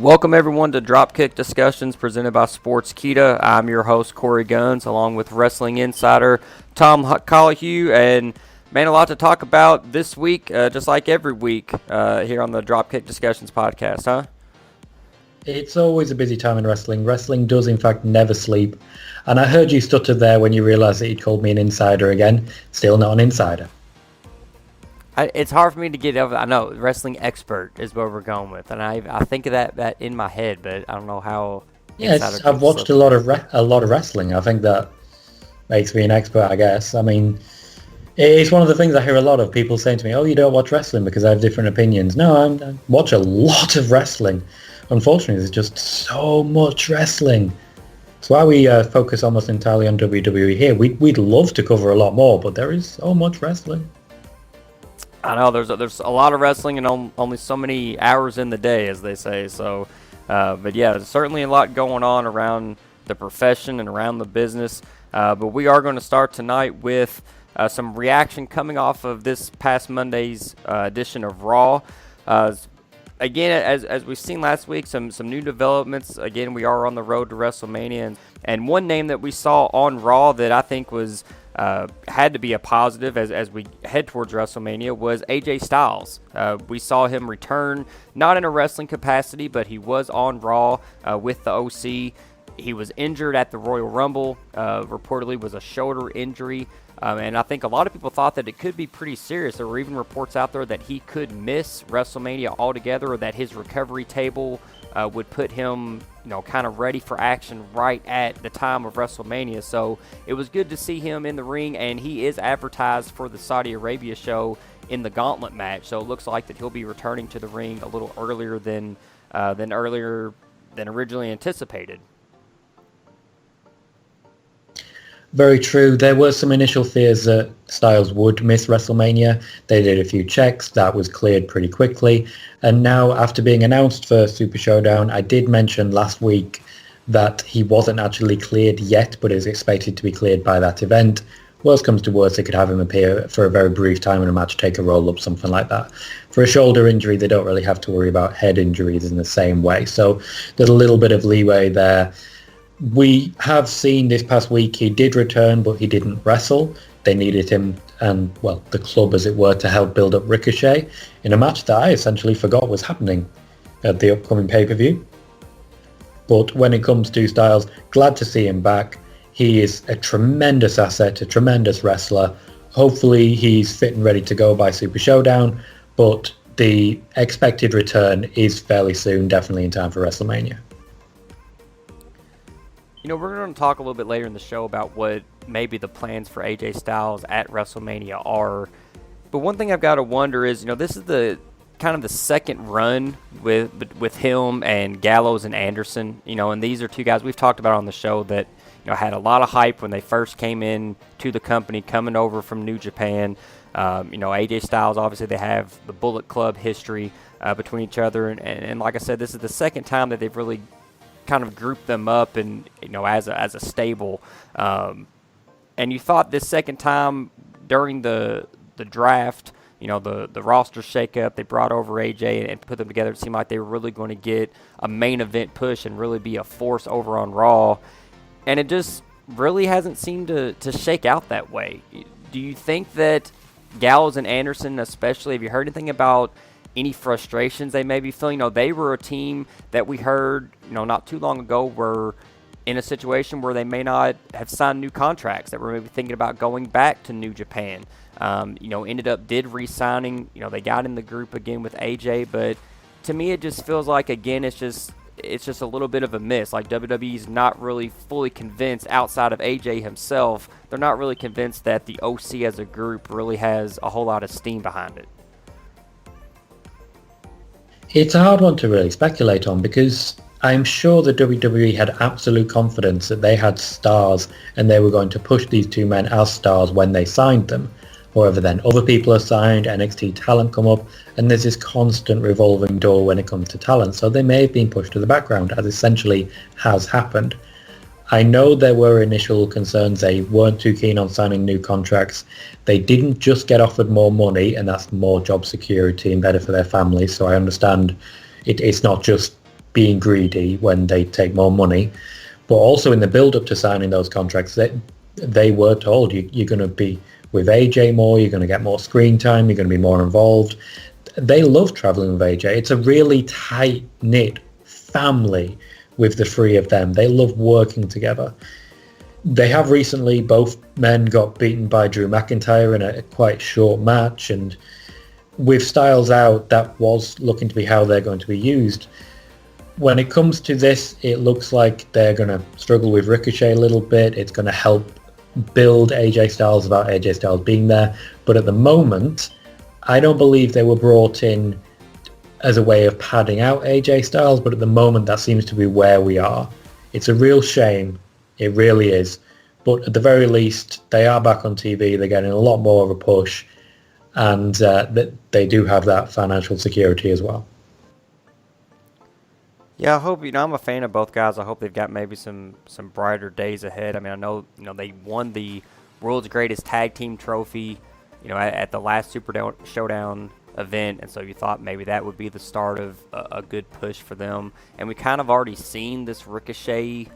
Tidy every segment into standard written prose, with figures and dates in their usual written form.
Welcome everyone to Dropkick DiSKussions presented by Sportskeeda. I'm your host Korey Gunz, along with wrestling insider Tom Colohue, and man, a lot to talk about this week, just like every week here on the Dropkick DiSKussions podcast, huh? It's always a busy time in wrestling. Wrestling does, in fact, never sleep. And I heard you stutter there when you realised that you called me an insider again. Still not an insider. It's hard for me to get over. I know wrestling expert is what we're going with, and I think of that in my head, but I don't know how. Yes, I've watched a lot of wrestling. I think that makes me an expert, I guess. I mean, it's one of the things I hear a lot of people saying to me, "Oh, you don't watch wrestling because I have different opinions." No, I watch a lot of wrestling. Unfortunately, there's just so much wrestling. That's why we focus almost entirely on WWE here. We'd love to cover a lot more, but there is so much wrestling. I know there's a lot of wrestling and only so many hours in the day, as they say. So, but yeah, there's certainly a lot going on around the profession and around the business. But we are going to start tonight with some reaction coming off of this past Monday's edition of Raw. Again, as we've seen last week, some new developments. Again, we are on the road to WrestleMania, and one name that we saw on Raw that I think was had to be a positive as we head towards WrestleMania was AJ Styles. We saw him return, not in a wrestling capacity, but he was on Raw with the OC. He was injured at the Royal Rumble, reportedly was a shoulder injury, and I think a lot of people thought that it could be pretty serious. There were even reports out there that he could miss WrestleMania altogether, or that his recovery table would put him, kind of ready for action right at the time of WrestleMania. So it was good to see him in the ring, and he is advertised for the Saudi Arabia show in the Gauntlet match. So it looks like that he'll be returning to the ring a little earlier than originally anticipated. Very true. There were some initial fears that Styles would miss WrestleMania. They did a few checks. That was cleared pretty quickly. And now, after being announced for Super Showdown, I did mention last week that he wasn't actually cleared yet, but is expected to be cleared by that event. Worst comes to worst, they could have him appear for a very brief time in a match, take a roll-up, something like that. For a shoulder injury, they don't really have to worry about head injuries in the same way. So there's a little bit of leeway there. We have seen this past week he did return, but he didn't wrestle. They needed him and, well, the club, as it were, to help build up Ricochet in a match that I essentially forgot was happening at the upcoming pay-per-view. But when it comes to Styles, glad to see him back. He is a tremendous asset, a tremendous wrestler. Hopefully he's fit and ready to go by Super Showdown, but the expected return is fairly soon, definitely in time for WrestleMania. We're going to talk a little bit later in the show about what maybe the plans for AJ Styles at WrestleMania are. But one thing I've got to wonder is, this is the kind of the second run with him and Gallows and Anderson. And these are two guys we've talked about on the show that had a lot of hype when they first came in to the company, coming over from New Japan. AJ Styles, obviously they have the Bullet Club history between each other, and like I said, this is the second time that they've really kind of grouped them up and as a stable, and you thought this second time during the draft, the roster shakeup, they brought over AJ and put them together. It seemed like they were really going to get a main event push and really be a force over on Raw, and it just really hasn't seemed to shake out that way. Do you think that Gallows and Anderson, especially, have you heard anything about any frustrations they may be feeling? They were a team that we heard, not too long ago were in a situation where they may not have signed new contracts, that were maybe thinking about going back to New Japan. Ended up did re-signing. They got in the group again with AJ, but to me it just feels like, again, it's just a little bit of a miss. Like WWE's not really fully convinced, outside of AJ himself, they're not really convinced that the OC as a group really has a whole lot of steam behind it. It's a hard one to really speculate on, because I'm sure the WWE had absolute confidence that they had stars and they were going to push these two men as stars when they signed them. However, then other people are signed, NXT talent come up, and there's this constant revolving door when it comes to talent. So they may have been pushed to the background, as essentially has happened. I know there were initial concerns. They weren't too keen on signing new contracts. They didn't just get offered more money, and that's more job security and better for their families. So I understand it's not just being greedy when they take more money. But also in the build-up to signing those contracts, they were told you're going to be with AJ more, you're going to get more screen time, you're going to be more involved. They love traveling with AJ. It's a really tight-knit family with the three of them. They love working together. They have recently, both men got beaten by Drew McIntyre in a quite short match, and with Styles out, that was looking to be how they're going to be used. When it comes to this, it looks like they're going to struggle with Ricochet a little bit. It's going to help build AJ Styles without AJ Styles being there. But at the moment, I don't believe they were brought in as a way of padding out AJ Styles, but at the moment that seems to be where we are. It's a real shame. It really is. But at the very least, they are back on TV. They're getting a lot more of a push, and they do have that financial security as well. Yeah, I hope, I'm a fan of both guys. I hope they've got maybe some brighter days ahead. I mean, I know, they won the world's greatest tag team trophy, at the last Super Showdown event, and so you thought maybe that would be the start of a good push for them. And we kind of already seen this Ricochet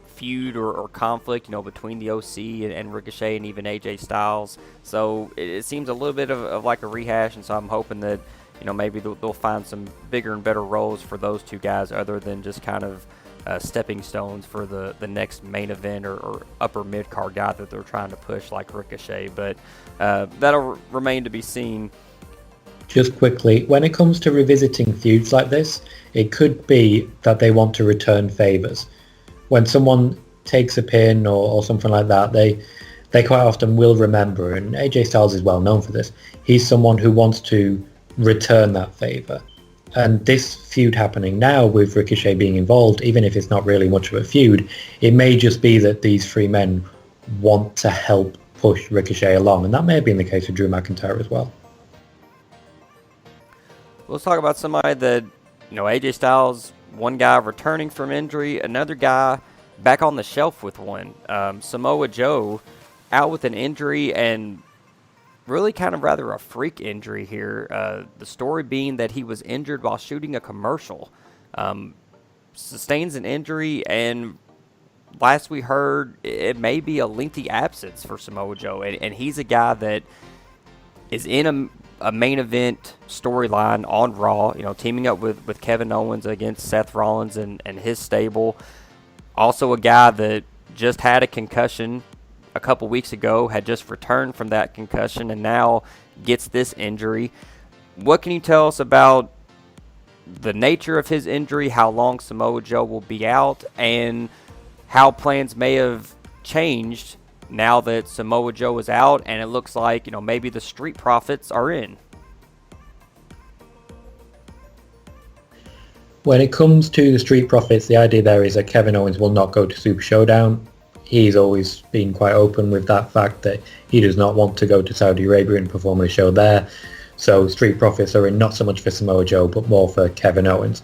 feud or conflict, between the OC and Ricochet and even AJ Styles. So it seems a little bit of like a rehash, and so I'm hoping that maybe they'll find some bigger and better roles for those two guys other than just kind of stepping stones for the next main event or upper mid-card guy that they're trying to push like Ricochet. But that'll remain to be seen. Just quickly, when it comes to revisiting feuds like this, it could be that they want to return favors. When someone takes a pin or something like that, they quite often will remember, and AJ Styles is well known for this. He's someone who wants to return that favor. And this feud happening now with Ricochet being involved, even if it's not really much of a feud, it may just be that these three men want to help push Ricochet along, and that may have been the case with Drew McIntyre as well. Let's talk about somebody that, AJ Styles, one guy returning from injury, another guy back on the shelf with one. Samoa Joe out with an injury, and really kind of rather a freak injury here. The story being that he was injured while shooting a commercial. Sustains an injury, and last we heard, it may be a lengthy absence for Samoa Joe. And he's a guy that is in a main event storyline on Raw, teaming up with Kevin Owens against Seth Rollins and his stable. Also a guy that just had a concussion a couple weeks ago, had just returned from that concussion, and now gets this injury. What can you tell us about the nature of his injury, how long Samoa Joe will be out, and how plans may have changed now that Samoa Joe is out and it looks like, maybe the Street Profits are in? When it comes to the Street Profits, the idea there is that Kevin Owens will not go to Super Showdown. He's always been quite open with that fact that he does not want to go to Saudi Arabia and perform a show there. So Street Profits are in not so much for Samoa Joe, but more for Kevin Owens.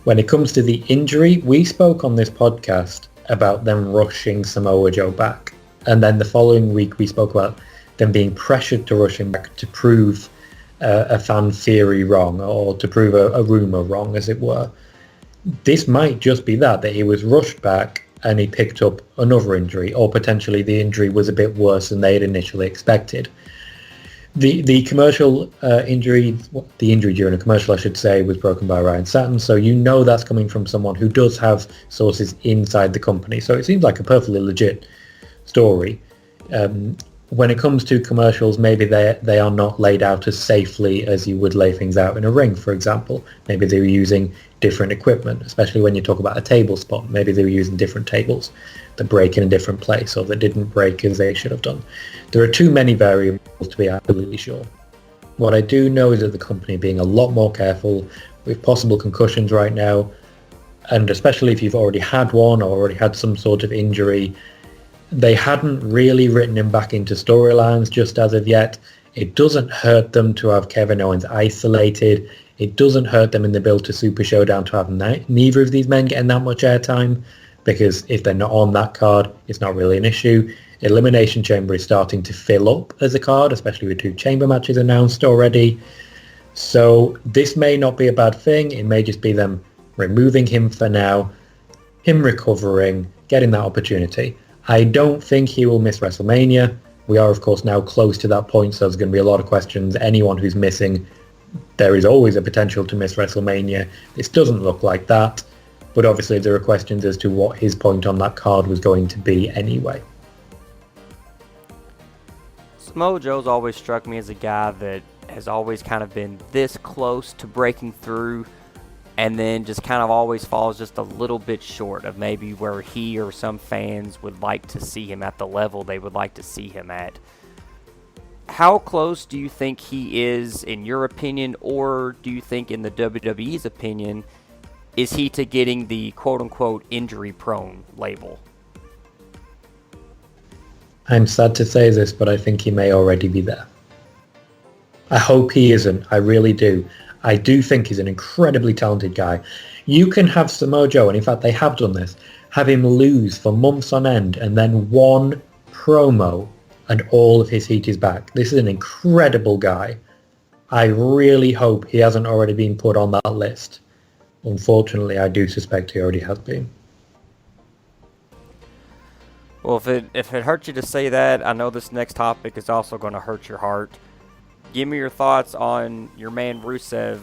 When it comes to the injury, we spoke on this podcast about them rushing Samoa Joe back. And then the following week, we spoke about them being pressured to rush him back to prove a fan theory wrong, or to prove a rumor wrong, as it were. This might just be that he was rushed back and he picked up another injury, or potentially the injury was a bit worse than they had initially expected. The commercial injury, the injury during a commercial, I should say, was broken by Ryan Satin, so that's coming from someone who does have sources inside the company. So it seems like a perfectly legit story. When it comes to commercials, maybe they are not laid out as safely as you would lay things out in a ring, for example. Maybe they were using different equipment, especially when you talk about a table spot. Maybe they were using different tables that break in a different place, or that didn't break as they should have done. There are too many variables to be absolutely sure. What I do know is that the company are being a lot more careful with possible concussions right now, and especially if you've already had one or already had some sort of injury. They hadn't really written him back into storylines just as of yet. It doesn't hurt them to have Kevin Owens isolated. It doesn't hurt them in the build to Super Showdown to have neither of these men getting that much airtime, because if they're not on that card, it's not really an issue. Elimination Chamber is starting to fill up as a card, especially with 2 chamber matches announced already. So this may not be a bad thing. It may just be them removing him for now, him recovering, getting that opportunity. I don't think he will miss WrestleMania. We are, of course, now close to that point, so there's going to be a lot of questions. Anyone who's missing, there is always a potential to miss WrestleMania. This doesn't look like that, but obviously there are questions as to what his point on that card was going to be anyway. Samoa Joe's always struck me as a guy that has always kind of been this close to breaking through, and then just kind of always falls just a little bit short of maybe where he or some fans would like to see him at, the level they would like to see him at. How close do you think he is, in your opinion, or do you think, in the WWE's opinion, is he to getting the quote-unquote injury-prone label? I'm sad to say this, but I think he may already be there. I hope he isn't. I really do. I do think he's an incredibly talented guy. You can have Samoa Joe, and in fact they have done this, have him lose for months on end, and then one promo and all of his heat is back. This is an incredible guy. I really hope he hasn't already been put on that list. Unfortunately, I do suspect he already has been. Well, if it hurts you to say that, I know this next topic is also going to hurt your heart. Give me your thoughts on your man Rusev.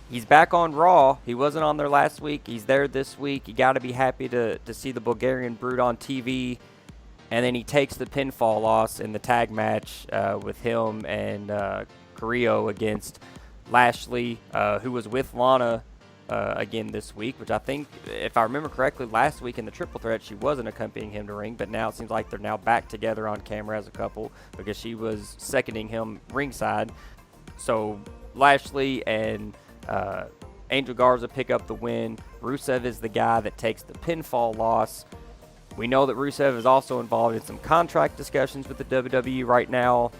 He's back on Raw. He wasn't on there last week. He's there this week. You got to be happy to see the Bulgarian Brute on TV. And then he takes the pinfall loss in the tag match with him and Carrillo against Lashley, who was with Lana again this week, which I think, if I remember correctly, last week in the triple threat, she wasn't accompanying him to ring, but now it seems like they're now back together on camera as a couple because she was seconding him ringside. So Lashley and Angel Garza pick up the win. Rusev is the guy that takes the pinfall loss. We know that Rusev is also involved in some contract discussions with the WWE right now.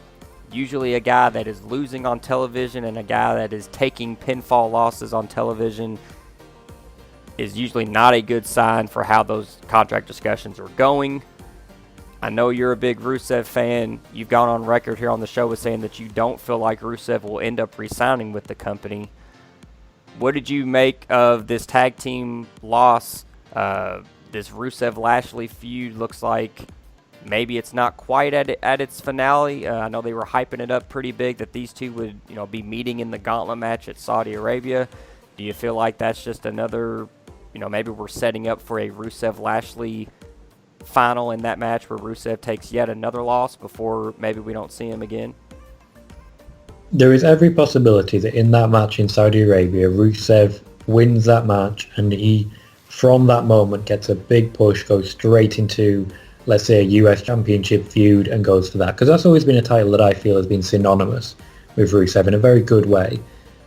Usually a guy that is losing on television and a guy that is taking pinfall losses on television is usually not a good sign for how those contract discussions are going. I know you're a big Rusev fan. You've gone on record here on the show with saying that you don't feel like Rusev will end up re-signing with the company. What did you make of this tag team loss? This Rusev-Lashley feud looks like maybe it's not quite at its finale. I know they were hyping it up pretty big that these two would, be meeting in the gauntlet match at Saudi Arabia. Do you feel like that's just another, maybe we're setting up for a Rusev-Lashley final in that match where Rusev takes yet another loss before maybe we don't see him again? There is every possibility that in that match in Saudi Arabia, Rusev wins that match and he, from that moment, gets a big push, goes straight into, let's say, a US Championship feud and goes for that. Because that's always been a title that I feel has been synonymous with Rusev in a very good way.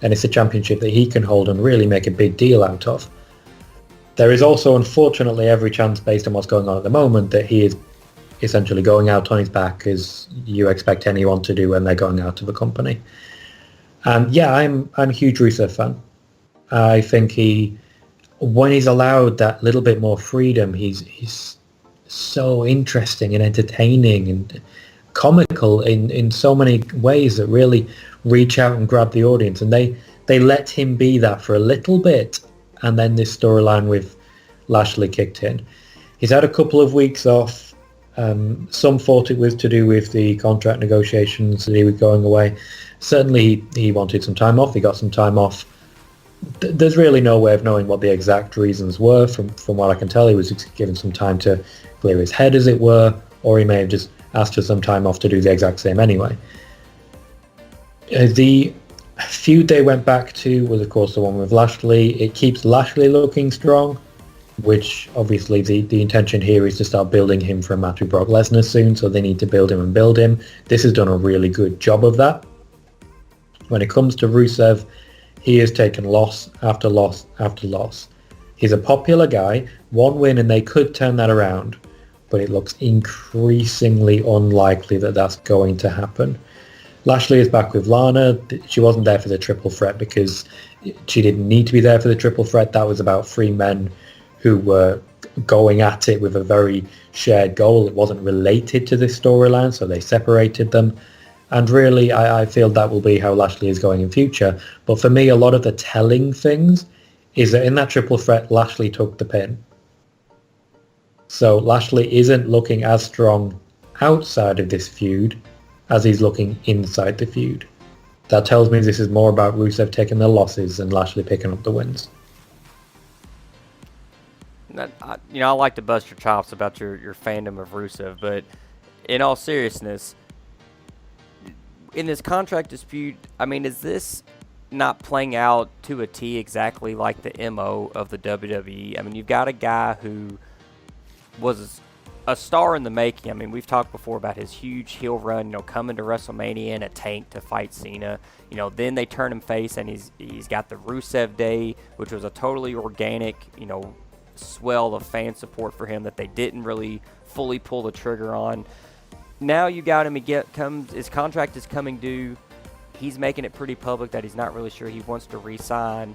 And it's a championship that he can hold and really make a big deal out of. There is also, unfortunately, every chance, based on what's going on at the moment, that he is essentially going out on his back, as you expect anyone to do when they're going out of a company. And yeah, I'm a huge Rusev fan. I think when he's allowed that little bit more freedom, he's so interesting and entertaining and comical in so many ways that really reach out and grab the audience. And they let him be that for a little bit, and then this storyline with Lashley kicked in. He's had a couple of weeks off. Some thought it was to do with the contract negotiations that he was going away. Certainly he wanted some time off. He got some time off. There's really no way of knowing what the exact reasons were. From what I can tell, he was given some time to clear his head, as it were, or he may have just asked for some time off to do the exact same anyway. The feud they went back to was, of course, the one with Lashley. It keeps Lashley looking strong, which obviously the intention here is to start building him for a match with Brock Lesnar soon, so they need to build him and build him. This has done a really good job of that. When it comes to Rusev, he has taken loss after loss after loss. He's a popular guy, one win and they could turn that around, but it looks increasingly unlikely that that's going to happen. Lashley is back with Lana. She wasn't there for the triple threat because she didn't need to be there for the triple threat. That was about three men who were going at it with a very shared goal. It wasn't related to this storyline, so they separated them. And really, I feel that will be how Lashley is going in future. But for me, a lot of the telling things is that in that triple threat, Lashley took the pin. So Lashley isn't looking as strong outside of this feud as he's looking inside the feud. That tells me this is more about Rusev taking the losses and Lashley picking up the wins. I like to bust your chops about your fandom of Rusev, but in all seriousness, in this contract dispute, I mean, is this not playing out to a T exactly like the MO of the WWE? I mean, you've got a guy who was a star in the making. I mean, we've talked before about his huge heel run, coming to WrestleMania in a tank to fight Cena. Then they turn him face, and he's got the Rusev Day, which was a totally organic, swell of fan support for him that they didn't really fully pull the trigger on. Now you got him, his contract is coming due. He's making it pretty public that he's not really sure he wants to re-sign.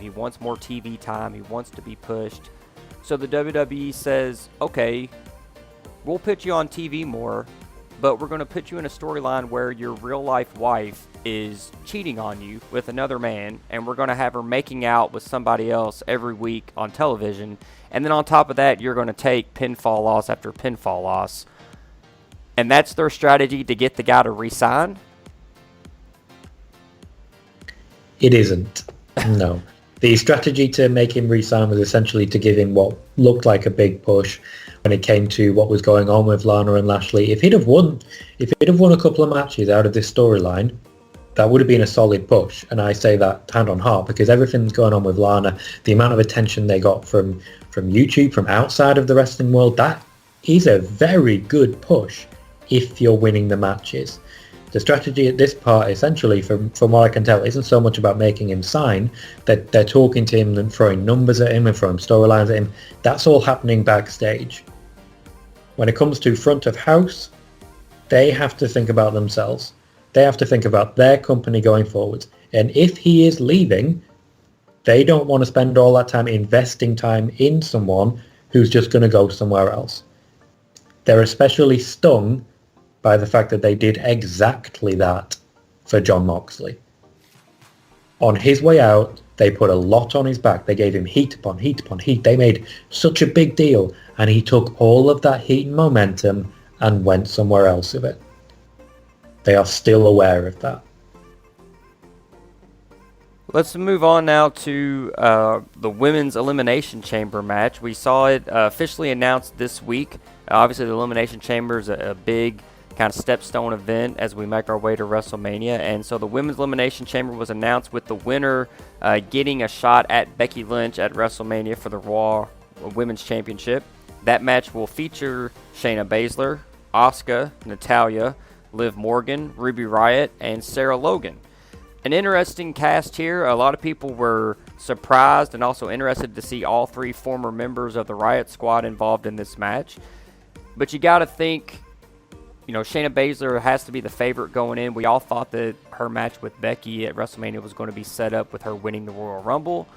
He wants more TV time. He wants to be pushed. So the WWE says, okay, we'll put you on TV more, but we're going to put you in a storyline where your real-life wife is cheating on you with another man, and we're going to have her making out with somebody else every week on television. And then on top of that, you're going to take pinfall loss after pinfall loss. And that's their strategy to get the guy to re-sign? It isn't. No. The strategy to make him re-sign was essentially to give him what looked like a big push when it came to what was going on with Lana and Lashley. If he'd have won a couple of matches out of this storyline, that would have been a solid push. And I say that hand on heart because everything's going on with Lana, the amount of attention they got from YouTube, from outside of the wrestling world, that is a very good push if you're winning the matches. The strategy at this part, essentially, from what I can tell, isn't so much about making him sign, that they're talking to him and throwing numbers at him and throwing storylines at him. That's all happening backstage. When it comes to front of house, they have to think about themselves. They have to think about their company going forward. And if he is leaving, they don't want to spend all that time investing time in someone who's just going to go somewhere else. They're especially stung by the fact that they did exactly that for Jon Moxley. On his way out, they put a lot on his back. They gave him heat upon heat upon heat. They made such a big deal, and he took all of that heat and momentum and went somewhere else with it. They are still aware of that. Let's move on now to the Women's Elimination Chamber match. We saw it officially announced this week. Obviously, the Elimination Chamber is a big kind of stepstone event as we make our way to WrestleMania. And so the Women's Elimination Chamber was announced with the winner getting a shot at Becky Lynch at WrestleMania for the Raw Women's Championship. That match will feature Shayna Baszler, Asuka, Natalya, Liv Morgan, Ruby Riott, and Sarah Logan. An interesting cast here. A lot of people were surprised and also interested to see all three former members of the Riott Squad involved in this match. But you got to think, Shayna Baszler has to be the favorite going in. We all thought that her match with Becky at WrestleMania was going to be set up with her winning the Royal Rumble.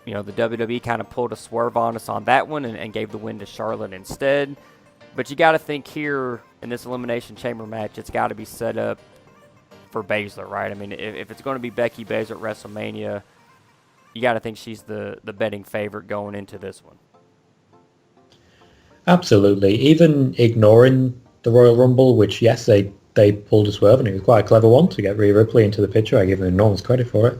The WWE kind of pulled a swerve on us on that one and gave the win to Charlotte instead. But you got to think here in this Elimination Chamber match, it's got to be set up for Baszler, right? I mean, if it's going to be Becky Baszler at WrestleMania, you got to think she's the betting favorite going into this one. Absolutely. Even ignoring the Royal Rumble, which, yes, they pulled a swerve, and it was quite a clever one to get Rhea Ripley into the picture. I give them enormous credit for it.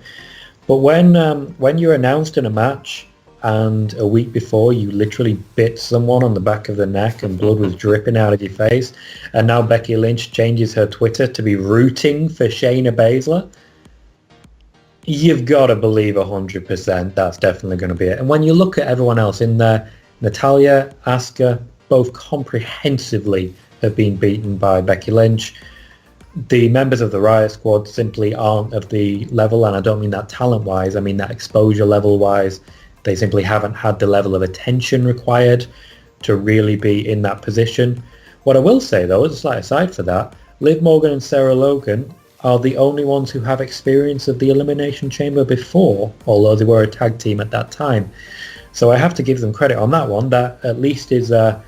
But when you're announced in a match and a week before you literally bit someone on the back of the neck and blood was dripping out of your face, and now Becky Lynch changes her Twitter to be rooting for Shayna Baszler, you've got to believe 100% that's definitely going to be it. And when you look at everyone else in there, Natalya, Asuka, both comprehensively have been beaten by Becky Lynch. The members of the Riott Squad simply aren't of the level, and I don't mean that talent-wise, I mean that exposure level-wise. They simply haven't had the level of attention required to really be in that position. What I will say, though, as a slight aside for that, Liv Morgan and Sarah Logan are the only ones who have experience of the Elimination Chamber before, although they were a tag team at that time. So I have to give them credit on that one. That at least is a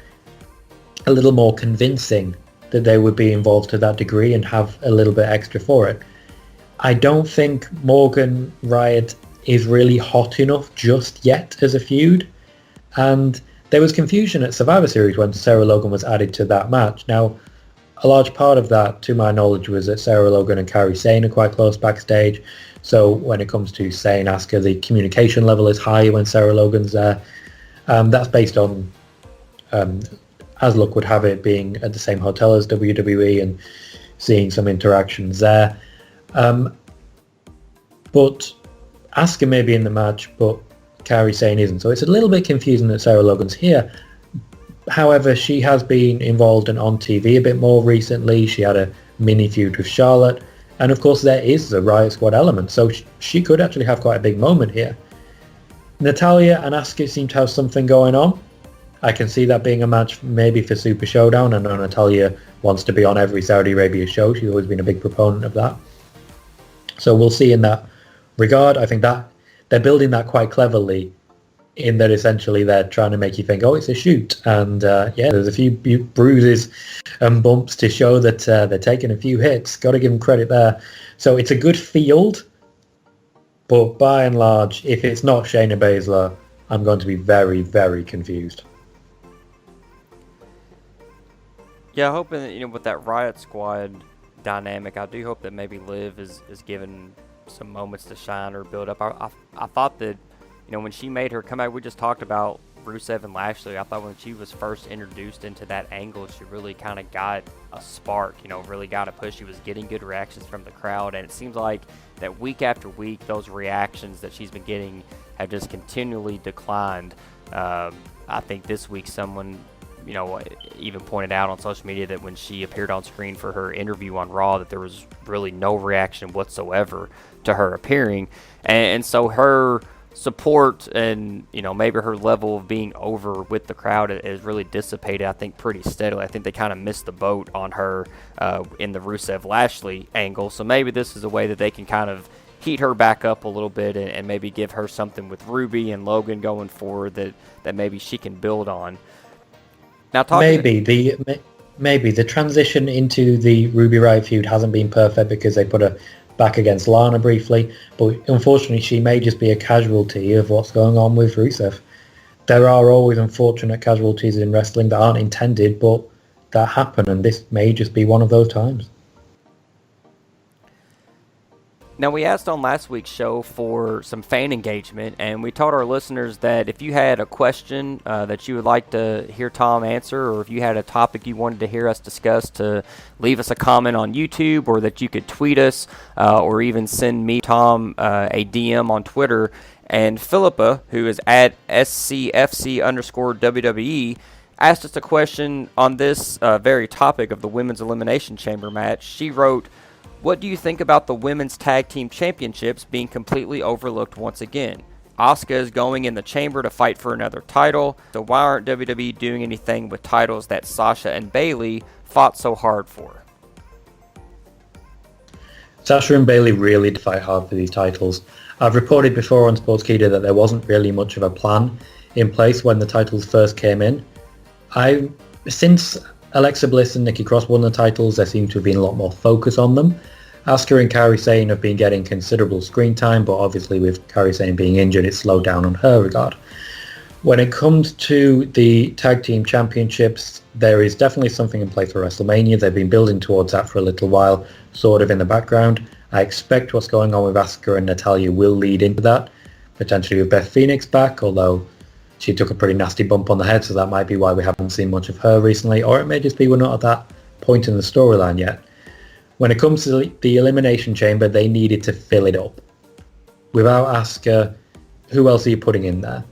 little more convincing that they would be involved to that degree and have a little bit extra for it. I don't think Morgan, Riott is really hot enough just yet as a feud. And there was confusion at Survivor Series when Sarah Logan was added to that match. Now, a large part of that, to my knowledge, was that Sarah Logan and Kairi Sane are quite close backstage. So when it comes to Sane Asuka, the communication level is high when Sarah Logan's there. That's based on, as luck would have it, being at the same hotel as WWE and seeing some interactions there. But Asuka may be in the match, but Kairi Sane isn't. So it's a little bit confusing that Sarah Logan's here. However, she has been involved and on TV a bit more recently. She had a mini feud with Charlotte. And of course, there is the Riot Squad element. So she could actually have quite a big moment here. Natalya and Asuka seem to have something going on. I can see that being a match maybe for Super Showdown. I know Natalya wants to be on every Saudi Arabia show. She's always been a big proponent of that. So we'll see in that regard. I think that they're building that quite cleverly, in that essentially they're trying to make you think, oh, it's a shoot. And there's a few bruises and bumps to show that they're taking a few hits. Got to give them credit there. So it's a good field, but by and large, if it's not Shayna Baszler, I'm going to be very, very confused. Yeah, hoping that, with that Riot Squad dynamic, I do hope that maybe Liv is given some moments to shine or build up. I thought that, when she made her comeback, we just talked about Rusev and Lashley. I thought when she was first introduced into that angle, she really kind of got a spark, really got a push. She was getting good reactions from the crowd, and it seems like that week after week, those reactions that she's been getting have just continually declined. I think this week someone, even pointed out on social media that when she appeared on screen for her interview on Raw, that there was really no reaction whatsoever to her appearing. And so her support and, maybe her level of being over with the crowd is really dissipated, I think, pretty steadily. I think they kind of missed the boat on her in the Rusev-Lashley angle. So maybe this is a way that they can kind of heat her back up a little bit and maybe give her something with Ruby and Logan going forward that maybe she can build on. Now, maybe the transition into the Ruby Riott feud hasn't been perfect because they put her back against Lana briefly, but unfortunately she may just be a casualty of what's going on with Rusev. There are always unfortunate casualties in wrestling that aren't intended, but that happen, and this may just be one of those times. Now, we asked on last week's show for some fan engagement, and we told our listeners that if you had a question that you would like to hear Tom answer, or if you had a topic you wanted to hear us discuss, to leave us a comment on YouTube, or that you could tweet us, or even send me, Tom, a DM on Twitter. And Philippa, who is at SCFC_WWE, asked us a question on this very topic of the Women's Elimination Chamber match. She wrote, "What do you think about the Women's Tag Team Championships being completely overlooked once again? Asuka is going in the chamber to fight for another title, so why aren't WWE doing anything with titles that Sasha and Bayley fought so hard for?" Sasha and Bayley really did fight hard for these titles. I've reported before on Sportskeeda that there wasn't really much of a plan in place when the titles first came in. Since Alexa Bliss and Nikki Cross won the titles, there seems to have been a lot more focus on them. Asuka and Kairi Sane have been getting considerable screen time, but obviously with Kairi Sane being injured, it slowed down on her regard. When it comes to the Tag Team Championships, there is definitely something in place for WrestleMania. They've been building towards that for a little while, sort of in the background. I expect what's going on with Asuka and Natalya will lead into that, potentially with Beth Phoenix back, although she took a pretty nasty bump on the head, so that might be why we haven't seen much of her recently, or it may just be we're not at that point in the storyline yet. When it comes to the Elimination Chamber, they needed to fill it up. Without Asuka, who else are you putting in there?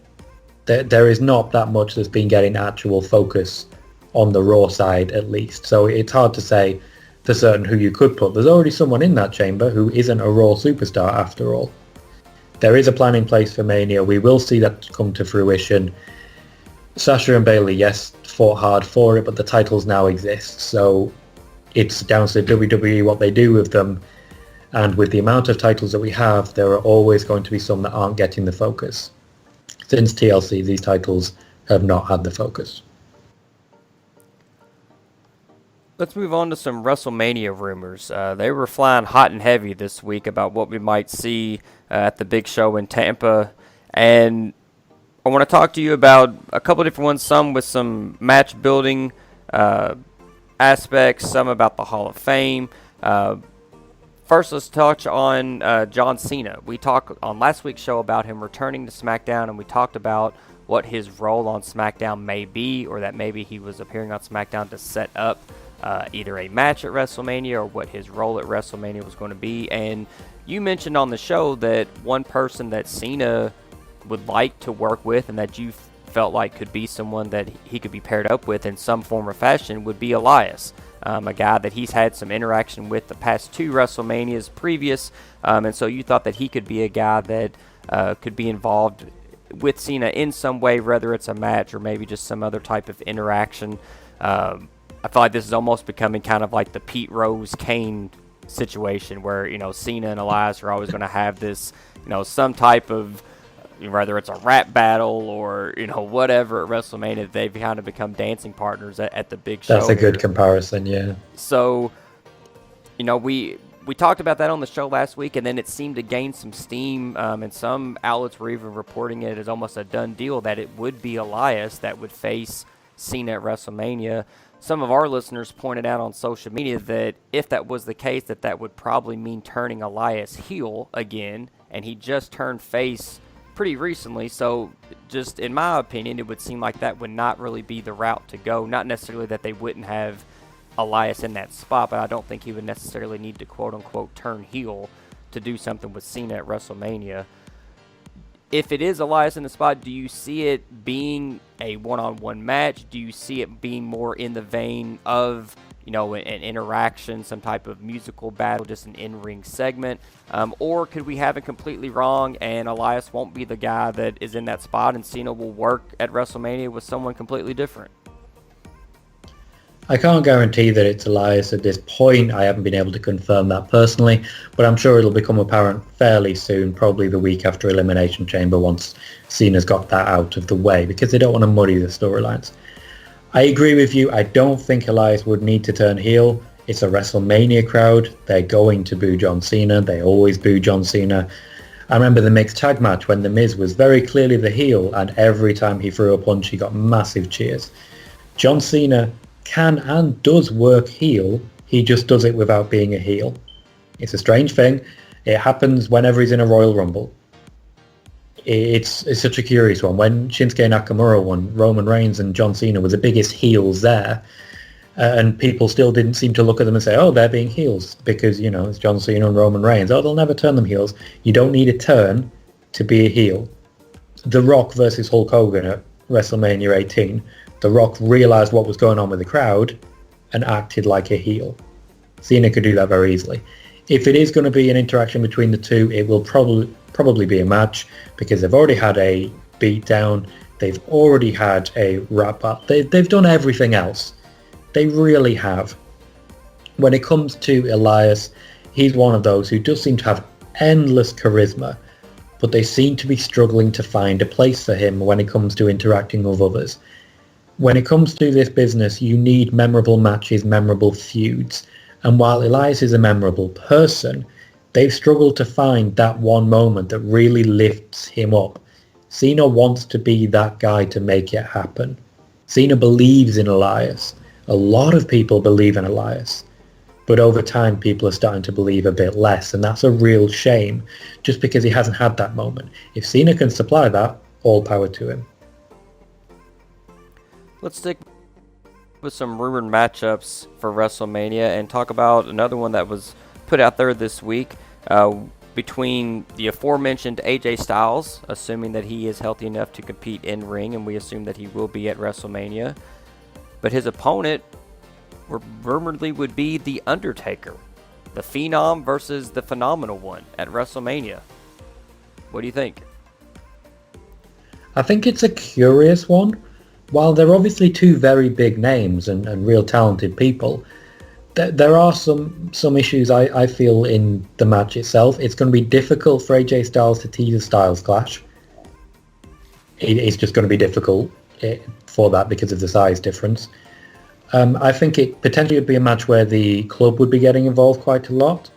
There is not that much that's been getting actual focus on the Raw side, at least. So it's hard to say for certain who you could put. There's already someone in that chamber who isn't a Raw superstar after all. There is a plan in place for Mania. We will see that come to fruition. Sasha and Bayley, yes, fought hard for it, but the titles now exist. So it's down to WWE what they do with them. And with the amount of titles that we have, there are always going to be some that aren't getting the focus. Since TLC, these titles have not had the focus. Let's move on to some WrestleMania rumors. They were flying hot and heavy this week about what we might see at the big show in Tampa. And I want to talk to you about a couple of different ones, some with some match building aspects, some about the Hall of Fame. First, let's touch on John Cena. We talked on last week's show about him returning to SmackDown, and we talked about what his role on SmackDown may be, or that maybe he was appearing on SmackDown to set up either a match at WrestleMania or what his role at WrestleMania was going to be. And you mentioned on the show that one person that Cena would like to work with and that you felt like could be someone that he could be paired up with in some form or fashion would be Elias, a guy that he's had some interaction with the past 2 WrestleManias previous. And so you thought that he could be a guy that could be involved with Cena in some way, whether it's a match or maybe just some other type of interaction. I feel like this is almost becoming kind of like the Pete Rose Kane situation where, Cena and Elias are always going to have this, some type of, whether it's a rap battle or, whatever at WrestleMania, they've kind of become dancing partners at the big show. That's a good comparison, yeah. So, we talked about that on the show last week, and then it seemed to gain some steam, and some outlets were even reporting it as almost a done deal that it would be Elias that would face Cena at WrestleMania. Some of our listeners pointed out on social media that if that was the case, that would probably mean turning Elias heel again, and he just turned face pretty recently. So just in my opinion, it would seem like that would not really be the route to go. Not necessarily that they wouldn't have Elias in that spot, but I don't think he would necessarily need to quote-unquote turn heel to do something with Cena at WrestleMania. If it is Elias in the spot, do you see it being a one-on-one match? Do you see it being more in the vein of, an interaction, some type of musical battle, just an in-ring segment? Or could we have it completely wrong and Elias won't be the guy that is in that spot and Cena will work at WrestleMania with someone completely different? I can't guarantee that it's Elias at this point. I haven't been able to confirm that personally, but I'm sure it'll become apparent fairly soon, probably the week after Elimination Chamber, once Cena's got that out of the way, because they don't want to muddy the storylines. I agree with you. I don't think Elias would need to turn heel. It's a WrestleMania crowd. They're going to boo John Cena. They always boo John Cena. I remember the mixed tag match when The Miz was very clearly the heel, and every time he threw a punch, he got massive cheers. John Cena can and does work heel, he just does it without being a heel. It's a strange thing. It happens whenever he's in a Royal Rumble. It's such a curious one. When Shinsuke Nakamura won, Roman Reigns and John Cena were the biggest heels there, and people still didn't seem to look at them and say, oh, they're being heels, because, it's John Cena and Roman Reigns. Oh, they'll never turn them heels. You don't need a turn to be a heel. The Rock versus Hulk Hogan at WrestleMania 18, The Rock realised what was going on with the crowd and acted like a heel. Cena could do that very easily. If it is going to be an interaction between the two, it will probably be a match, because they've already had a beatdown. They've already had a wrap-up. They've done everything else. They really have. When it comes to Elias, he's one of those who does seem to have endless charisma, but they seem to be struggling to find a place for him when it comes to interacting with others. When it comes to this business, you need memorable matches, memorable feuds. And while Elias is a memorable person, they've struggled to find that one moment that really lifts him up. Cena wants to be that guy to make it happen. Cena believes in Elias. A lot of people believe in Elias. But over time, people are starting to believe a bit less. And that's a real shame, just because he hasn't had that moment. If Cena can supply that, all power to him. Let's stick with some rumored matchups for WrestleMania and talk about another one that was put out there this week between the aforementioned AJ Styles, assuming that he is healthy enough to compete in ring, and we assume that he will be at WrestleMania. But his opponent rumoredly would be the Undertaker, the Phenom versus the Phenomenal One at WrestleMania. What do you think? I think it's a curious one. While they're obviously two very big names and real talented people, there are some issues I feel in the match itself. It's going to be difficult for AJ Styles to tease a Styles clash. It's just going to be difficult for that because of the size difference. I think it potentially would be a match where the club would be getting involved quite a lot.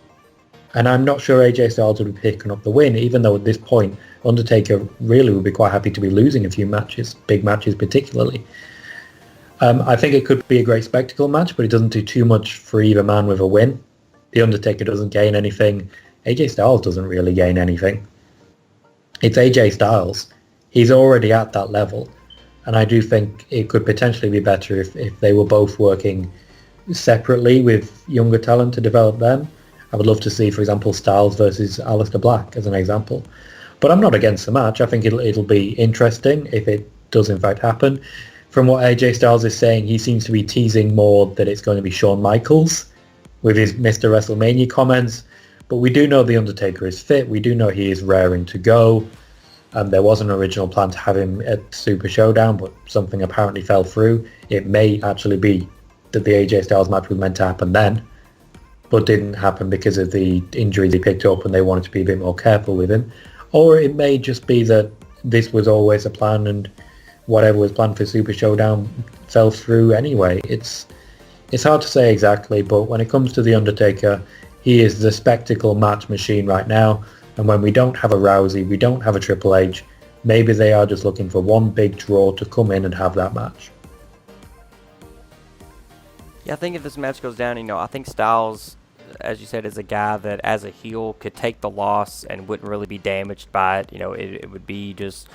And I'm not sure AJ Styles would be picking up the win, even though at this point, Undertaker really would be quite happy to be losing a few matches, big matches particularly. I think it could be a great spectacle match, but it doesn't do too much for either man with a win. The Undertaker doesn't gain anything. AJ Styles doesn't really gain anything. It's AJ Styles. He's already at that level. And I do think it could potentially be better if they were both working separately with younger talent to develop them. I would love to see, for example, Styles versus Aleister Black as an example. But I'm not against the match. I think it'll be interesting if it does in fact happen. From what AJ Styles is saying, he seems to be teasing more that it's going to be Shawn Michaels with his Mr. WrestleMania comments. But we do know The Undertaker is fit. We do know he is raring to go. There was an original plan to have him at Super Showdown, but something apparently fell through. It may actually be that the AJ Styles match was meant to happen then, but didn't happen because of the injuries he picked up and they wanted to be a bit more careful with him. Or it may just be that this was always a plan and whatever was planned for Super Showdown fell through anyway. It's hard to say exactly, but when it comes to The Undertaker, he is the spectacle match machine right now. And when we don't have a Rousey, we don't have a Triple H, maybe they are just looking for one big draw to come in and have that match. Yeah, I think if this match goes down, I think Styles, as you said, is a guy that as a heel could take the loss and wouldn't really be damaged by it. It would be just,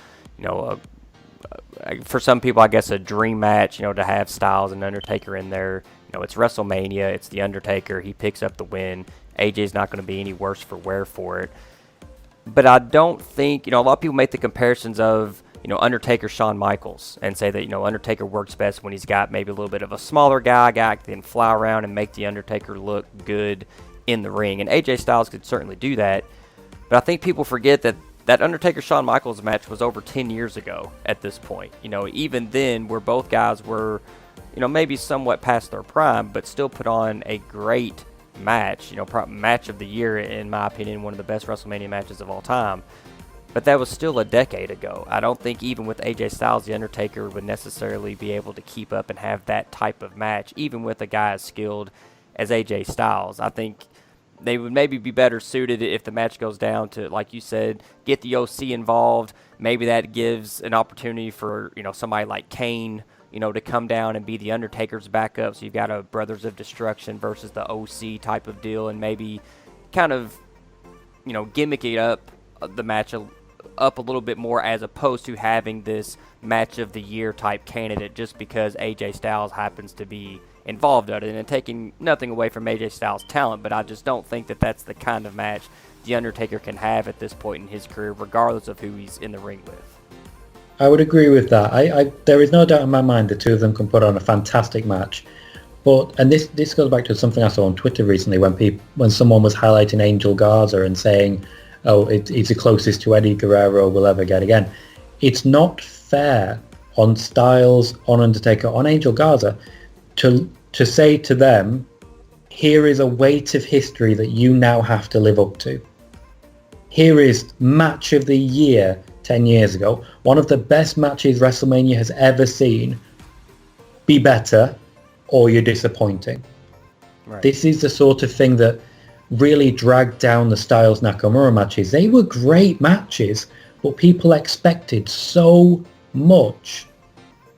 for some people, I guess, a dream match, to have Styles and Undertaker in there. It's WrestleMania, it's The Undertaker, he picks up the win. AJ's not going to be any worse for wear for it. But I don't think, a lot of people make the comparisons of, Undertaker, Shawn Michaels, and say that, Undertaker works best when he's got maybe a little bit of a smaller guy that can fly around and make the Undertaker look good in the ring. And AJ Styles could certainly do that. But I think people forget that Undertaker-Shawn Michaels match was over 10 years ago at this point. Even then, where both guys were, maybe somewhat past their prime, but still put on a great match, match of the year, in my opinion, one of the best WrestleMania matches of all time. But that was still a decade ago. I don't think even with AJ Styles, The Undertaker would necessarily be able to keep up and have that type of match, even with a guy as skilled as AJ Styles. I think they would maybe be better suited if the match goes down to, like you said, get the OC involved. Maybe that gives an opportunity for, somebody like Kane, to come down and be the Undertaker's backup. So you've got a Brothers of Destruction versus the OC type of deal, and maybe kind of, gimmick it up, the match up a little bit more, as opposed to having this match of the year type candidate just because AJ Styles happens to be involved in it, and taking nothing away from AJ Styles' talent, but I just don't think that that's the kind of match The Undertaker can have at this point in his career, regardless of who he's in the ring with. I would agree with that. There is no doubt in my mind the two of them can put on a fantastic match. And this goes back to something I saw on Twitter recently when someone was highlighting Angel Garza and saying, oh, it's the closest to Eddie Guerrero we'll ever get again. It's not fair on Styles, on Undertaker, on Angel Garza to say to them, here is a weight of history that you now have to live up to. Here is match of the year 10 years ago, one of the best matches WrestleMania has ever seen. Be better or you're disappointing. Right. This is the sort of thing that really dragged down the Styles Nakamura matches. They were great matches, but people expected so much.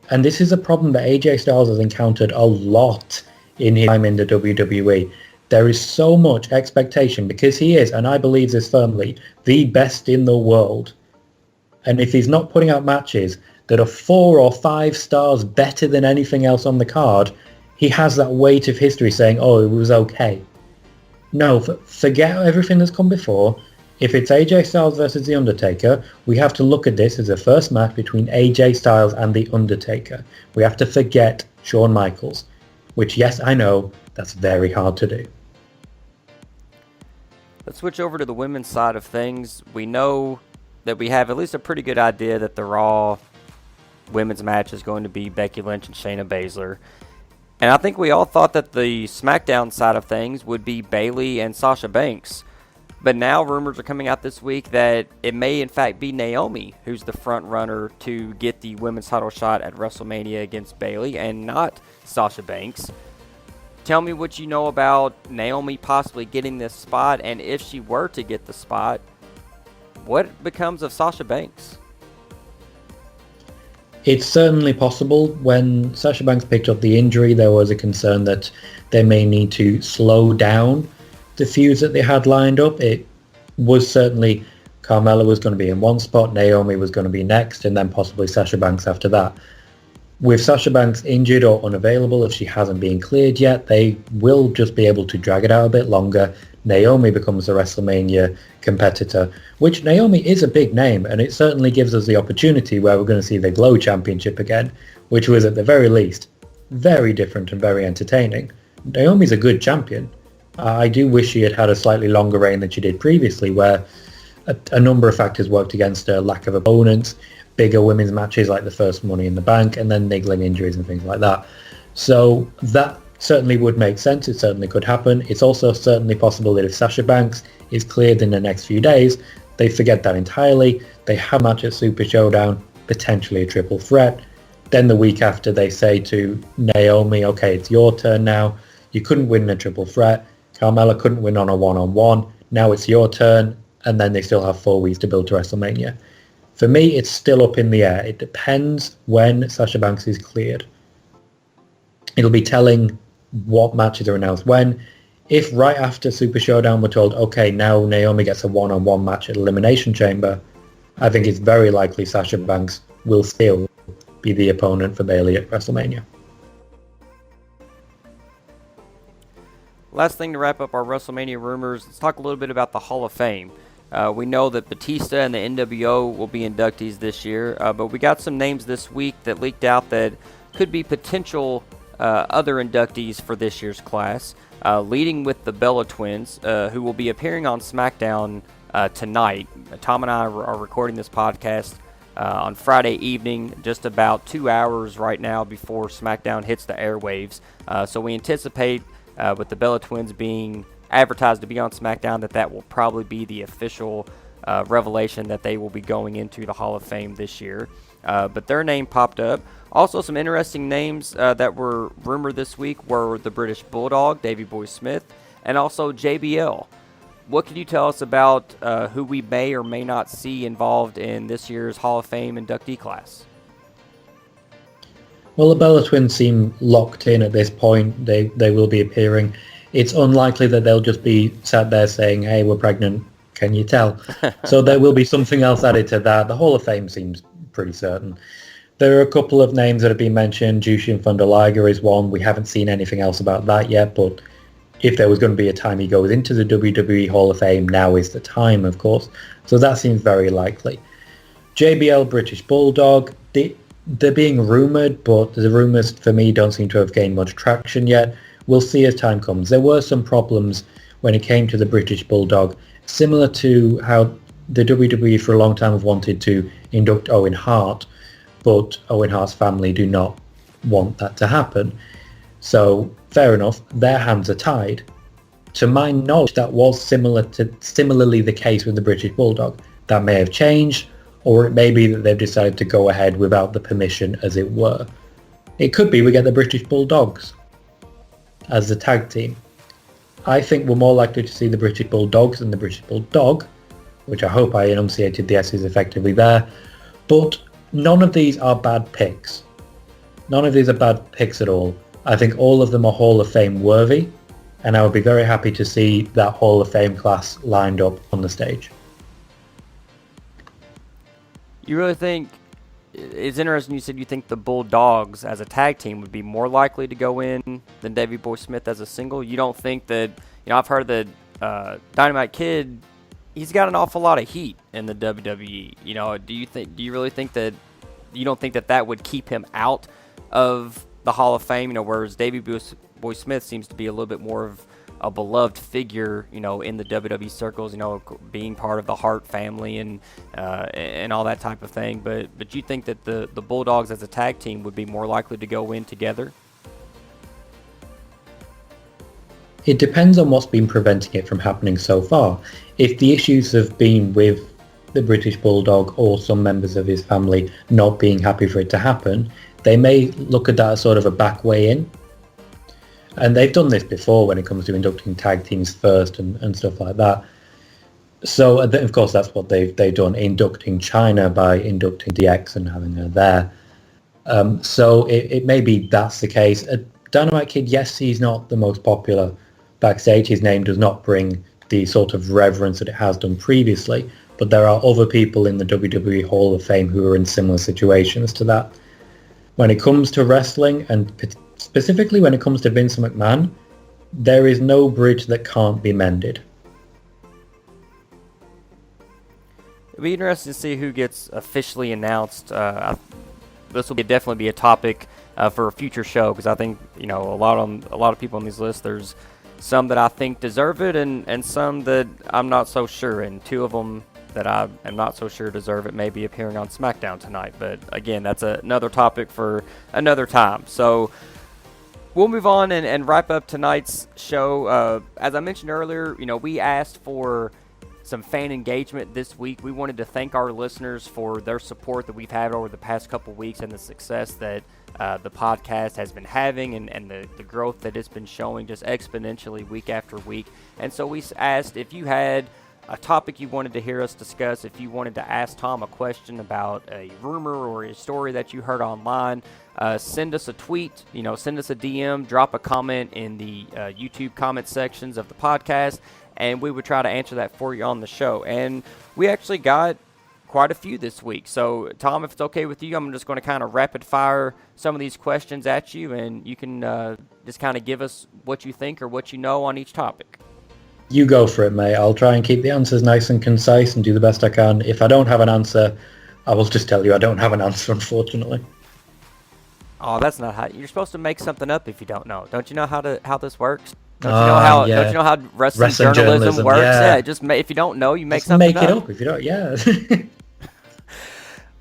And this is a problem that AJ Styles has encountered a lot in his time in the WWE. There is so much expectation because he is, and I believe this firmly, the best in the world. And if he's not putting out matches that are 4 or 5 stars better than anything else on the card, he has that weight of history saying, oh, it was okay. No, forget everything that's come before. If it's AJ Styles versus The Undertaker, we have to look at this as a first match between AJ Styles and The Undertaker. We have to forget Shawn Michaels, which, yes, I know, that's very hard to do. Let's switch over to the women's side of things. We know that we have at least a pretty good idea that the Raw women's match is going to be Becky Lynch and Shayna Baszler. And I think we all thought that the SmackDown side of things would be Bayley and Sasha Banks. But now rumors are coming out this week that it may in fact be Naomi who's the front runner to get the women's title shot at WrestleMania against Bayley and not Sasha Banks. Tell me what you know about Naomi possibly getting this spot, and if she were to get the spot, what becomes of Sasha Banks? It's certainly possible. When Sasha Banks picked up the injury, there was a concern that they may need to slow down the feuds that they had lined up. It was certainly Carmella was going to be in one spot, Naomi was going to be next, and then possibly Sasha Banks after that. With Sasha Banks injured or unavailable, if she hasn't been cleared yet, they will just be able to drag it out a bit longer. Naomi becomes the WrestleMania competitor, which Naomi is a big name, and it certainly gives us the opportunity where we're going to see the Glow Championship again, which was at the very least very different and very entertaining. Naomi's a good champion. I do wish she had had a slightly longer reign than she did previously, where a number of factors worked against her: lack of opponents, bigger women's matches like the first Money in the Bank, and then niggling injuries and things like that. So that certainly would make sense. It certainly could happen. It's also certainly possible that if Sasha Banks is cleared in the next few days, they forget that entirely. They have a match at Super Showdown, potentially a triple threat. Then the week after they say to Naomi, okay, it's your turn now. You couldn't win in a triple threat. Carmella couldn't win on a one-on-one. Now it's your turn. And then they still have 4 weeks to build to WrestleMania. For me, it's still up in the air. It depends when Sasha Banks is cleared. It'll be telling what matches are announced when. If right after Super Showdown we're told, okay, now Naomi gets a one-on-one match at Elimination Chamber, I think it's very likely Sasha Banks will still be the opponent for Bayley at WrestleMania. Last thing to wrap up our WrestleMania rumors, let's talk a little bit about the Hall of Fame. We know that Batista and the NWO will be inductees this year, but we got some names this week that leaked out that could be potential other inductees for this year's class, leading with the Bella Twins, who will be appearing on SmackDown tonight. Tom and I are recording this podcast on Friday evening, just about 2 hours right now before SmackDown hits the airwaves. So we anticipate with the Bella Twins being advertised to be on SmackDown that will probably be the official revelation that they will be going into the Hall of Fame this year. But their name popped up. Also, some interesting names that were rumored this week were the British Bulldog, Davey Boy Smith, and also JBL. What can you tell us about who we may or may not see involved in this year's Hall of Fame inductee class? Well, the Bella Twins seem locked in at this point. They will be appearing. It's unlikely that they'll just be sat there saying, hey, we're pregnant, can you tell? So there will be something else added to that. The Hall of Fame seems pretty certain. There are a couple of names that have been mentioned. Jushin Thunder Liger is one. We haven't seen anything else about that yet, but if there was going to be a time he goes into the WWE Hall of Fame, now is the time, of course. So that seems very likely. JBL, British Bulldog, they're being rumoured, but the rumours for me don't seem to have gained much traction yet. We'll see as time comes. There were some problems when it came to the British Bulldog, similar to how the WWE for a long time have wanted to induct Owen Hart, but Owen Hart's family do not want that to happen. So, fair enough, their hands are tied. To my knowledge, that was similarly the case with the British Bulldog. That may have changed, or it may be that they've decided to go ahead without the permission, as it were. It could be we get the British Bulldogs as the tag team. I think we're more likely to see the British Bulldogs than the British Bulldog, which I hope I enunciated the S's effectively there. But none of these are bad picks. None of these are bad picks at all. I think all of them are Hall of Fame worthy, and I would be very happy to see that Hall of Fame class lined up on the stage. You really think, it's interesting you said you think the Bulldogs as a tag team would be more likely to go in than Davey Boy Smith as a single? You don't think that, I've heard that Dynamite Kid, he's got an awful lot of heat in the WWE. Do you really think that, you don't think that would keep him out of the Hall of Fame, whereas Davey Boy Smith seems to be a little bit more of a beloved figure, in the WWE circles, being part of the Hart family and all that type of thing. But you think that the Bulldogs as a tag team would be more likely to go in together? It depends on what's been preventing it from happening so far. If the issues have been with the British Bulldog or some members of his family not being happy for it to happen, they may look at that as sort of a back way in. And they've done this before when it comes to inducting tag teams first and stuff like that. So, of course, that's what they've done, inducting China by inducting DX and having her there. So it may be that's the case. Dynamite Kid, yes, he's not the most popular backstage. His name does not bring the sort of reverence that it has done previously. But there are other people in the WWE Hall of Fame who are in similar situations to that. When it comes to wrestling, and specifically when it comes to Vince McMahon, there is no bridge that can't be mended. It'll be interesting to see who gets officially announced. This will definitely be a topic for a future show, because I think a lot of people on these lists. There's some that I think deserve it, and some that I'm not so sure. And two of them that I am not so sure deserve it may be appearing on SmackDown tonight. But again, that's another topic for another time. So we'll move on and wrap up tonight's show. As I mentioned earlier, we asked for some fan engagement this week. We wanted to thank our listeners for their support that we've had over the past couple weeks and the success that the podcast has been having and the growth that it's been showing just exponentially week after week. And so we asked if you had a topic you wanted to hear us discuss, if you wanted to ask Tom a question about a rumor or a story that you heard online, send us a tweet, send us a DM, drop a comment in the YouTube comment sections of the podcast, and we would try to answer that for you on the show. And we actually got quite a few this week. So, Tom, if it's okay with you, I'm just going to kind of rapid fire some of these questions at you, and you can just kind of give us what you think or what you know on each topic. You go for it, mate. I'll try and keep the answers nice and concise and do the best I can. If I don't have an answer, I will just tell you I don't have an answer, unfortunately. Oh, that's not how you're supposed to make something up if you don't know. Don't you know how this works? Don't you know how wrestling journalism works? Yeah, just if you don't know, you make something up. Make it up if you don't. Yeah.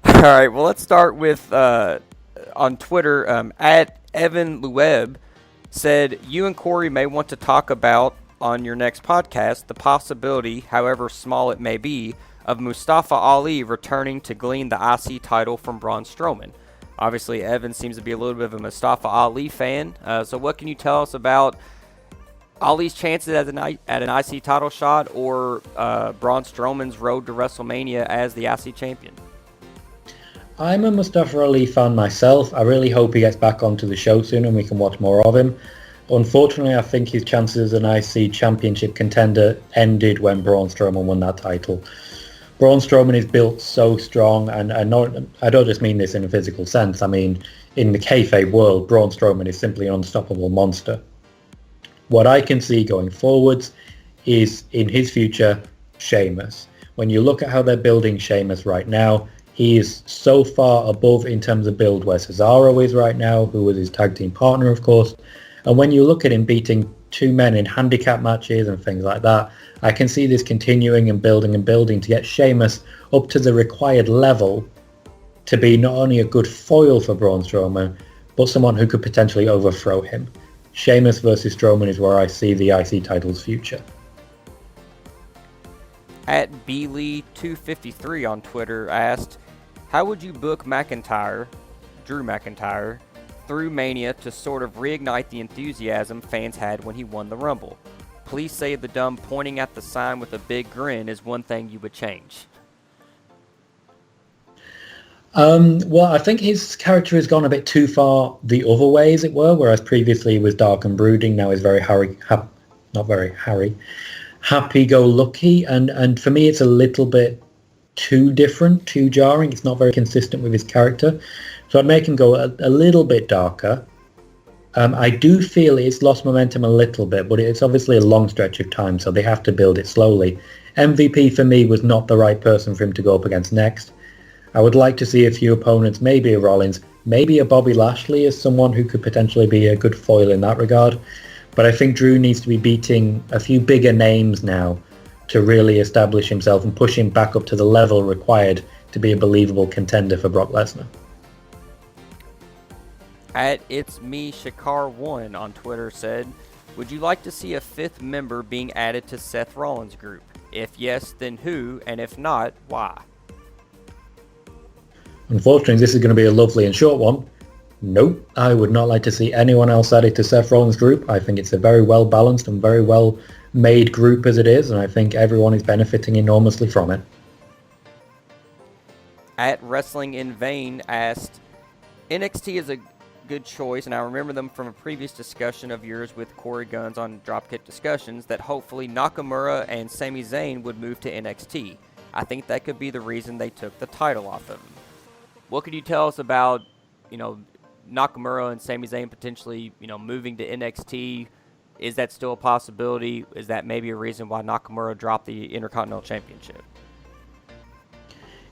All right. Well, let's start with on Twitter. At Evan Lueb said, "You and Korey may want to talk about on your next podcast the possibility, however small it may be, of Mustafa Ali returning to glean the IC title from Braun Strowman." Obviously, Evan seems to be a little bit of a Mustafa Ali fan. So what can you tell us about Ali's chances at an IC title shot, or Braun Strowman's road to WrestleMania as the IC champion? I'm a Mustafa Ali fan myself. I really hope he gets back onto the show soon and we can watch more of him. Unfortunately, I think his chances as an IC championship contender ended when Braun Strowman won that title. Braun Strowman is built so strong, and I don't just mean this in a physical sense. I mean, in the kayfabe world, Braun Strowman is simply an unstoppable monster. What I can see going forwards is, in his future, Sheamus. When you look at how they're building Sheamus right now, he is so far above in terms of build where Cesaro is right now, who was his tag team partner, of course. And when you look at him beating two men in handicap matches and things like that, I can see this continuing and building to get Sheamus up to the required level to be not only a good foil for Braun Strowman, but someone who could potentially overthrow him. Sheamus versus Strowman is where I see the IC title's future. At Beeley253 on Twitter asked, how would you book Drew McIntyre, through Mania to sort of reignite the enthusiasm fans had when he won the Rumble? Please say the dumb pointing at the sign with a big grin is one thing you would change. Well, I think his character has gone a bit too far the other way, as it were, whereas previously he was dark and brooding, now he's very happy-go-lucky, and for me it's a little bit too different, too jarring. It's not very consistent with his character. So I'd make him go a little bit darker. I do feel it's lost momentum a little bit, but it's obviously a long stretch of time, so they have to build it slowly. MVP for me was not the right person for him to go up against next. I would like to see a few opponents, maybe a Rollins, maybe a Bobby Lashley as someone who could potentially be a good foil in that regard. But I think Drew needs to be beating a few bigger names now to really establish himself and push him back up to the level required to be a believable contender for Brock Lesnar. At It's Me Shakar1 on Twitter said, Would you like to see a fifth member being added to Seth Rollins' group? If yes, then who? And if not, why? Unfortunately, this is going to be a lovely and short one. Nope, I would not like to see anyone else added to Seth Rollins' group. I think it's a very well balanced and very well made group as it is, and I think everyone is benefiting enormously from it. At Wrestling in Vain asked, NXT is a good choice, and I remember them from a previous discussion of yours with Korey Gunz on Dropkick DiSKussions that hopefully Nakamura and Sami Zayn would move to NXT. I think that could be the reason they took the title off of them. What could you tell us about, Nakamura and Sami Zayn potentially, moving to NXT? Is that still a possibility? Is that maybe a reason why Nakamura dropped the Intercontinental Championship?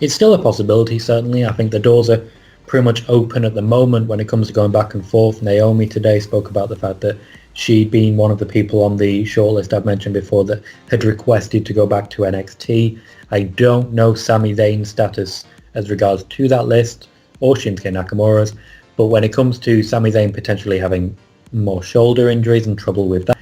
It's still a possibility, certainly. I think the doors are pretty much open at the moment when it comes to going back and forth. Naomi today spoke about the fact that she'd been one of the people on the shortlist I've mentioned before that had requested to go back to NXT. I don't know Sami Zayn's status as regards to that list, or Shinsuke Nakamura's, but when it comes to Sami Zayn potentially having more shoulder injuries and trouble with that,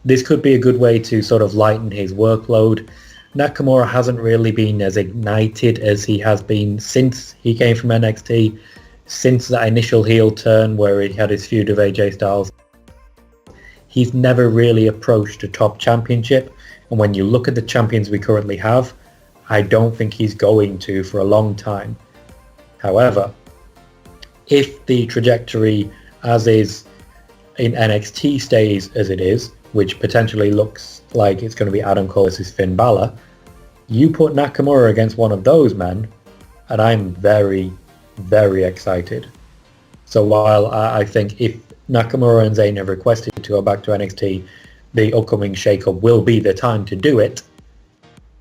this could be a good way to sort of lighten his workload. Nakamura hasn't really been as ignited as he has been since he came from NXT, since that initial heel turn where he had his feud with AJ Styles. He's never really approached a top championship, and when you look at the champions we currently have, I don't think he's going to for a long time. However, if the trajectory as is in NXT stays as it is, which potentially looks like it's going to be Adam Cole versus Finn Balor, you put Nakamura against one of those men, and I'm very, very excited. So while I think if Nakamura and Zayn have requested to go back to NXT, the upcoming shake-up will be the time to do it,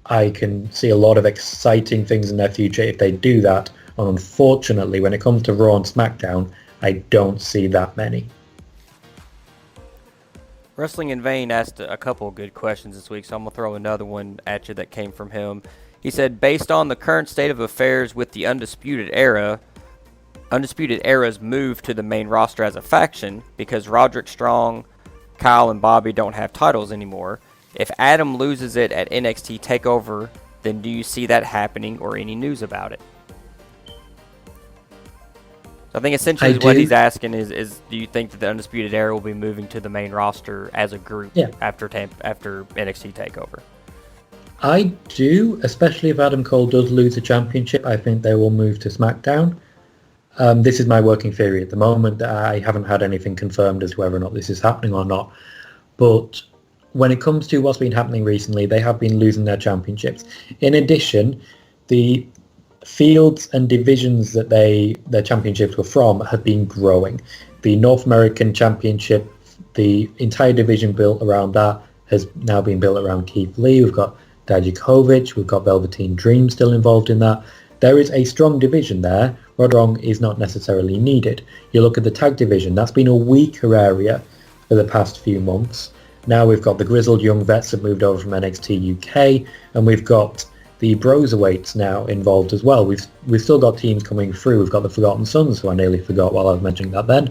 I can see a lot of exciting things in their future if they do that. And unfortunately, when it comes to Raw and SmackDown, I don't see that many. Wrestling in Vain asked a couple of good questions this week, so I'm going to throw another one at you that came from him. He said, based on the current state of affairs with the Undisputed Era's move to the main roster as a faction, because Roderick Strong, Kyle, and Bobby don't have titles anymore, if Adam loses it at NXT TakeOver, then do you see that happening or any news about it? So I think essentially what he's asking is do you think that the Undisputed Era will be moving to the main roster as a group after NXT TakeOver? I do, especially if Adam Cole does lose the championship. I think they will move to SmackDown. This is my working theory at the moment. I haven't had anything confirmed as to whether or not this is happening or not. But when it comes to what's been happening recently, they have been losing their championships. In addition, the fields and divisions that their championships were from have been growing. The North American Championship, the entire division built around that, has now been built around Keith Lee. We've got Dijakovic, we've got Velveteen Dream still involved in that. There is a strong division there. Rodron is not necessarily needed. You look at the tag division, that's been a weaker area for the past few months. Now we've got the grizzled young vets that moved over from NXT UK, and we've got the Broserweights now involved as well. We've still got teams coming through. We've got the Forgotten Sons, who I nearly forgot while I was mentioning that then.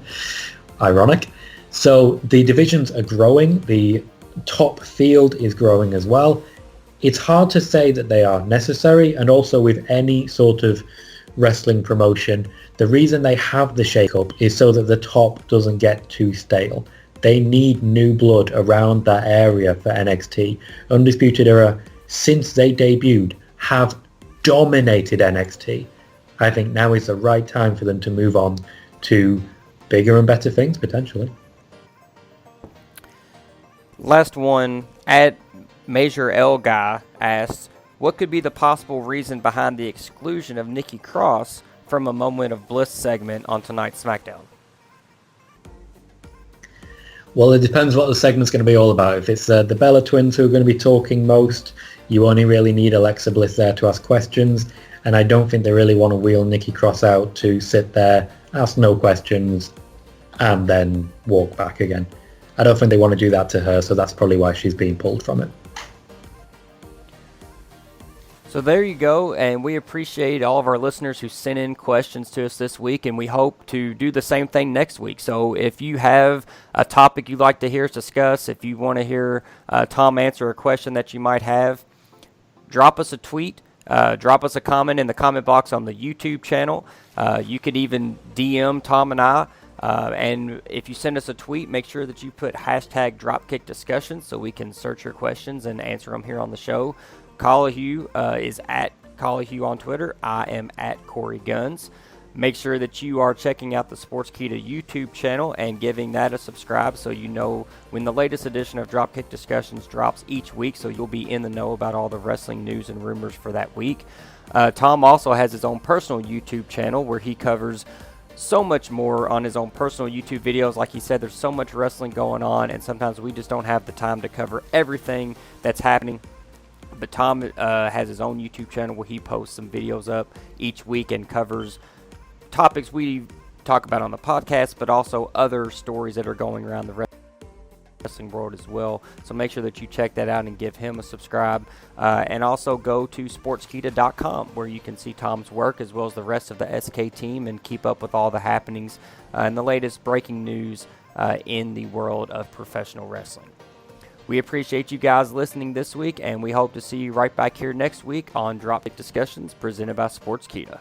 Ironic. So the divisions are growing. The top field is growing as well. It's hard to say that they are necessary, and also with any sort of wrestling promotion, the reason they have the shake-up is so that the top doesn't get too stale. They need new blood around that area for NXT. Undisputed Era, since they debuted, have dominated NXT. I think now is the right time for them to move on to bigger and better things, potentially. Last one, at Major L Guy asks, what could be the possible reason behind the exclusion of Nikki Cross from a Moment of Bliss segment on tonight's SmackDown? Well, it depends what the segment's going to be all about. If it's the Bella Twins who are going to be talking most, you only really need Alexa Bliss there to ask questions, and I don't think they really want to wheel Nikki Cross out to sit there, ask no questions, and then walk back again. I don't think they want to do that to her, so that's probably why she's being pulled from it. So there you go, and we appreciate all of our listeners who sent in questions to us this week, and we hope to do the same thing next week. So if you have a topic you'd like to hear us discuss, if you want to hear Tom answer a question that you might have, drop us a tweet, drop us a comment in the comment box on the YouTube channel. You could even DM Tom and I. And if you send us a tweet, make sure that you put hashtag Dropkick DiSKussions so we can search your questions and answer them here on the show. Colohue is at Colohue on Twitter. I am at Korey Gunz. Make sure that you are checking out the Sportskeeda YouTube channel and giving that a subscribe so you know when the latest edition of Dropkick DiSKussions drops each week, so you'll be in the know about all the wrestling news and rumors for that week. Tom also has his own personal YouTube channel where he covers so much more on his own personal YouTube videos. Like he said, there's so much wrestling going on, and sometimes we just don't have the time to cover everything that's happening. But Tom has his own YouTube channel where he posts some videos up each week and covers topics we talk about on the podcast, but also other stories that are going around the wrestling world as well. So make sure that you check that out and give him a subscribe. And also go to Sportskeeda.com where you can see Tom's work as well as the rest of the SK team and keep up with all the happenings and the latest breaking news in the world of professional wrestling. We appreciate you guys listening this week, and we hope to see you right back here next week on Dropkick DiSKussions presented by Sportskeeda.